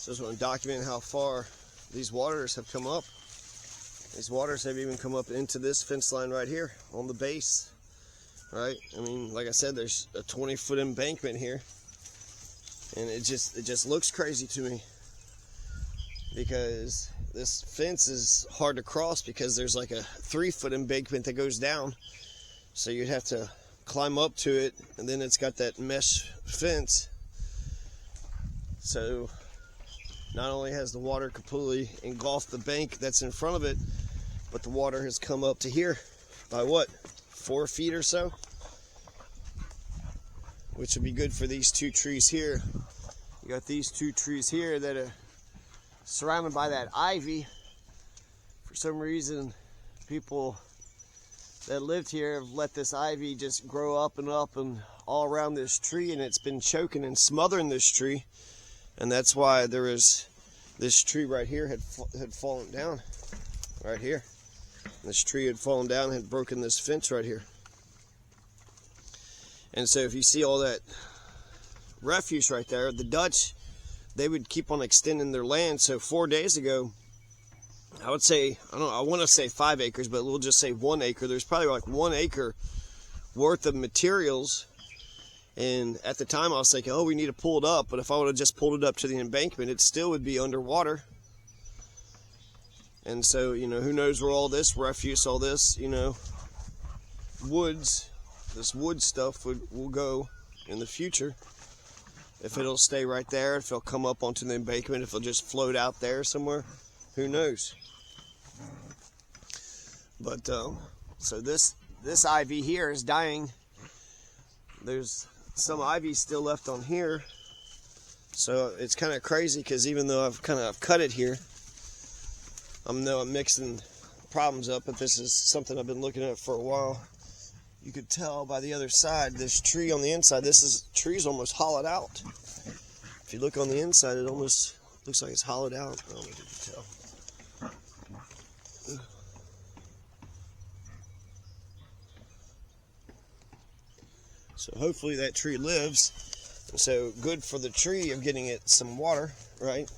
So I just want to document how far these waters have come up. These waters have even come up into this fence line right here on the base, right? I mean, like I said, there's a 20-foot embankment here, and it just looks crazy to me, because this fence is hard to cross because there's like a 3-foot embankment that goes down, so you'd have to climb up to it, and then it's got that mesh fence. So not only has the water completely engulfed the bank that's in front of it, but the water has come up to here by what, 4 feet or so, which would be good for these 2 trees here. You got these 2 trees here that are surrounded by that ivy. For some reason, people that lived here have let this ivy just grow up and all around this tree, and it's been choking and smothering this tree, and that's why there is this tree right here had fallen down right here. This tree had fallen down and had broken this fence right here. And so if you see all that refuse right there, the Dutch, they would keep on extending their land. So 4 days ago, I would say, I want to say 5 acres, but we'll just say 1 acre. There's probably like 1 acre worth of materials. And at the time I was thinking, oh, we need to pull it up. But if I would have just pulled it up to the embankment, it still would be underwater. And so, you know, who knows where all this refuse, all this, you know, woods, this wood stuff will go in the future. If it'll stay right there, if it'll come up onto the embankment, if it'll just float out there somewhere, who knows. But, so this ivy here is dying. There's some ivy still left on here. So it's kind of crazy, because even though I've cut it here, I know I'm mixing problems up, but this is something I've been looking at for a while. You could tell by the other side, this tree on the inside, tree's almost hollowed out. If you look on the inside, it almost looks like it's hollowed out. I don't know if you can tell. So hopefully that tree lives. So good for the tree of getting it some water, right?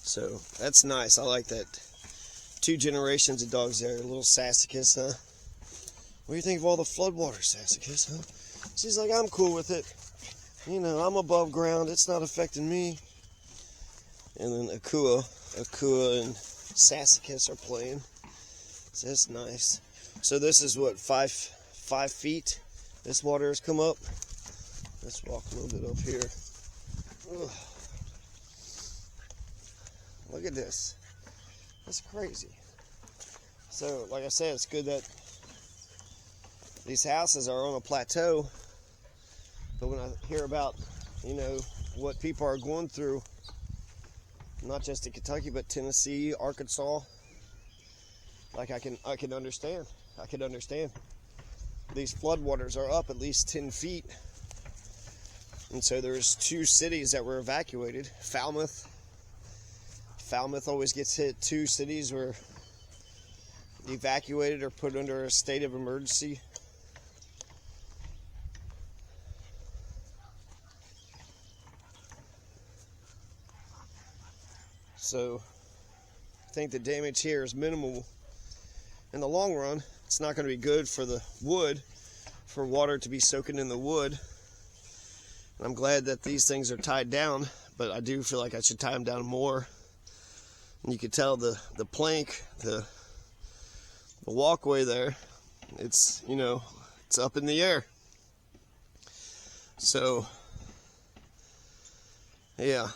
So that's nice. I like that. 2 generations of dogs there. A little Sassacus, huh? What do you think of all the floodwater, Sassacus, huh? She's like, I'm cool with it. You know, I'm above ground. It's not affecting me. And then Akua and Sassacus are playing. So that's nice. So this is what, 5 feet? This water has come up. Let's walk a little bit up here. Ugh. Look at this. That's crazy. So, like I said, it's good that these houses are on a plateau. But when I hear about, you know, what people are going through, not just in Kentucky, but Tennessee, Arkansas, like I can understand. I can understand. These floodwaters are up at least 10 feet. And so there's 2 cities that were evacuated. Falmouth always gets hit. 2 cities were evacuated or put under a state of emergency. So I think the damage here is minimal. In the long run, it's not going to be good for the wood, for water to be soaking in the wood. And I'm glad that these things are tied down, but I do feel like I should tie them down more. And you can tell the plank, the walkway there, it's, you know, it's up in the air. So, yeah.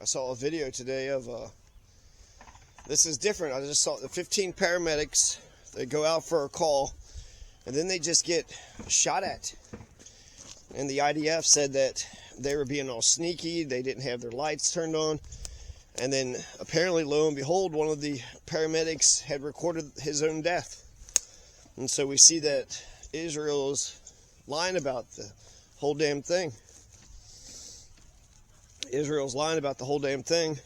I saw a video today of, this is different. I just saw the 15 paramedics, they go out for a call, and then they just get shot at. And the IDF said that they were being all sneaky, they didn't have their lights turned on, and then apparently, lo and behold, one of the paramedics had recorded his own death. And so we see that Israel is lying about the whole damn thing. Israel's lying about the whole damn thing.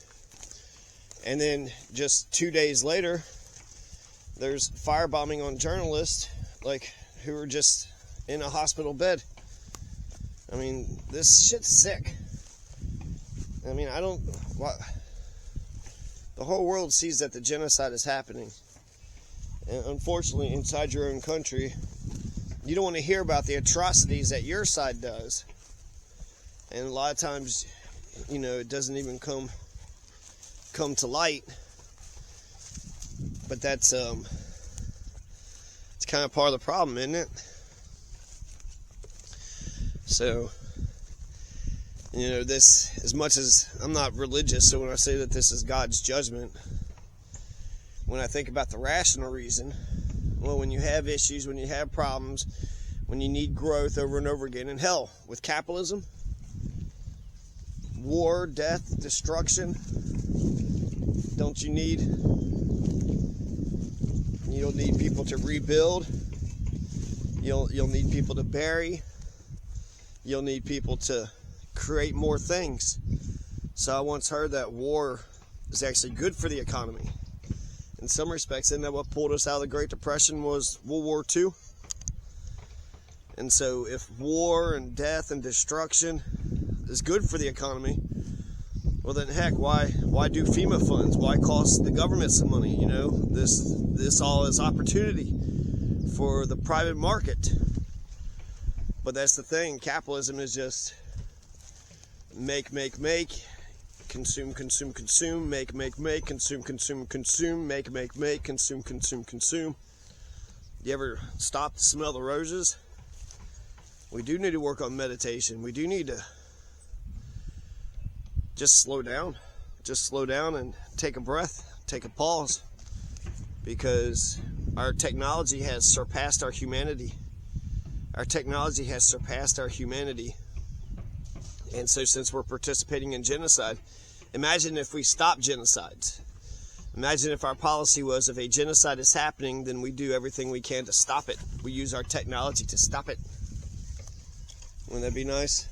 And then just 2 days later, There's firebombing on journalists, like, who are just in a hospital bed. I mean, this shit's sick. I mean, the whole world sees that the genocide is happening. And unfortunately, inside your own country, you don't want to hear about the atrocities that your side does. And a lot of times, you know, it doesn't even come to light. But that's it's kind of part of the problem, isn't it? So, you know, this, as much as I'm not religious, so when I say that this is God's judgment, when I think about the rational reason, well, when you have issues, when you have problems, when you need growth over and over again, and hell, with capitalism, war, death, destruction, don't you don't need people to rebuild. You'll need people to bury. You'll need people to create more things. So I once heard that war is actually good for the economy. In some respects, isn't that what pulled us out of the Great Depression was World War II? And so if war and death and destruction is good for the economy, well then heck, why do FEMA funds? Why cost the government some money? You know, this all is opportunity for the private market. But that's the thing, capitalism is just make, consume, make, consume, make, consume. You ever stop to smell the roses? We do need to work on meditation. We do need to just slow down and take a breath, take a pause, because our technology has surpassed our humanity. And so since we're participating in genocide, imagine if we stop genocides. Imagine if our policy was, if a genocide is happening, then we do everything we can to stop it. We use our technology to stop it. Wouldn't that be nice?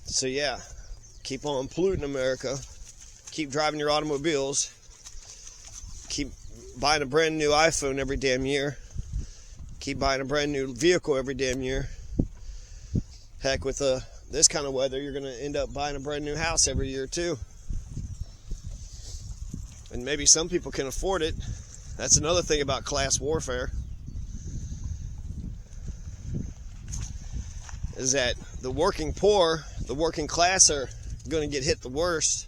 So yeah, keep on polluting America. Keep driving your automobiles. Keep buying a brand new iPhone every damn year. Keep buying a brand new vehicle every damn year. Heck, with this kind of weather, you're going to end up buying a brand new house every year too. And maybe some people can afford it. That's another thing about class warfare. Is that the working poor, the working class are going to get hit the worst.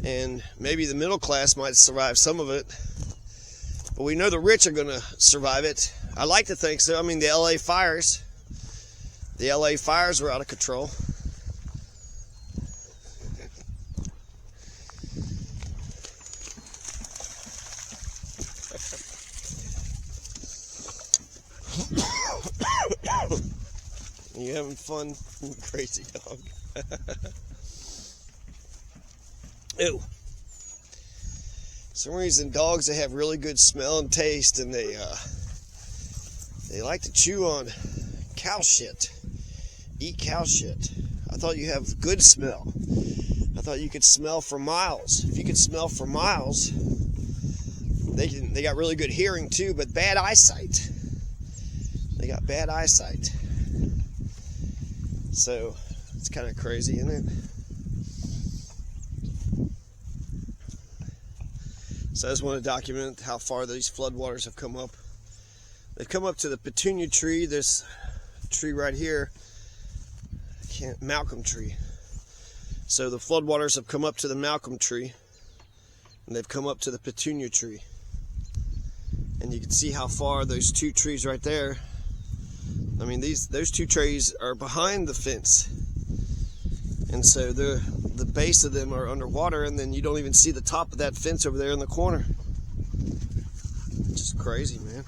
And maybe the middle class might survive some of it. But we know the rich are going to survive it. I like to think so. I mean, the LA fires were out of control. You having fun, crazy dog? Ew. For some reason, dogs, they have really good smell and taste, and they like to chew on cow shit, eat cow shit. I thought you have good smell. I thought you could smell for miles. If you could smell for miles, they got really good hearing too, but bad eyesight. They got bad eyesight. So it's kind of crazy, isn't it? So I just want to document how far these floodwaters have come up. They've come up to the petunia tree, this tree right here, Malcolm tree. So the floodwaters have come up to the Malcolm tree, and they've come up to the petunia tree. And you can see how far those two trees right there, I mean, those two trees are behind the fence. And so the base of them are underwater, and then you don't even see the top of that fence over there in the corner. Just crazy, man.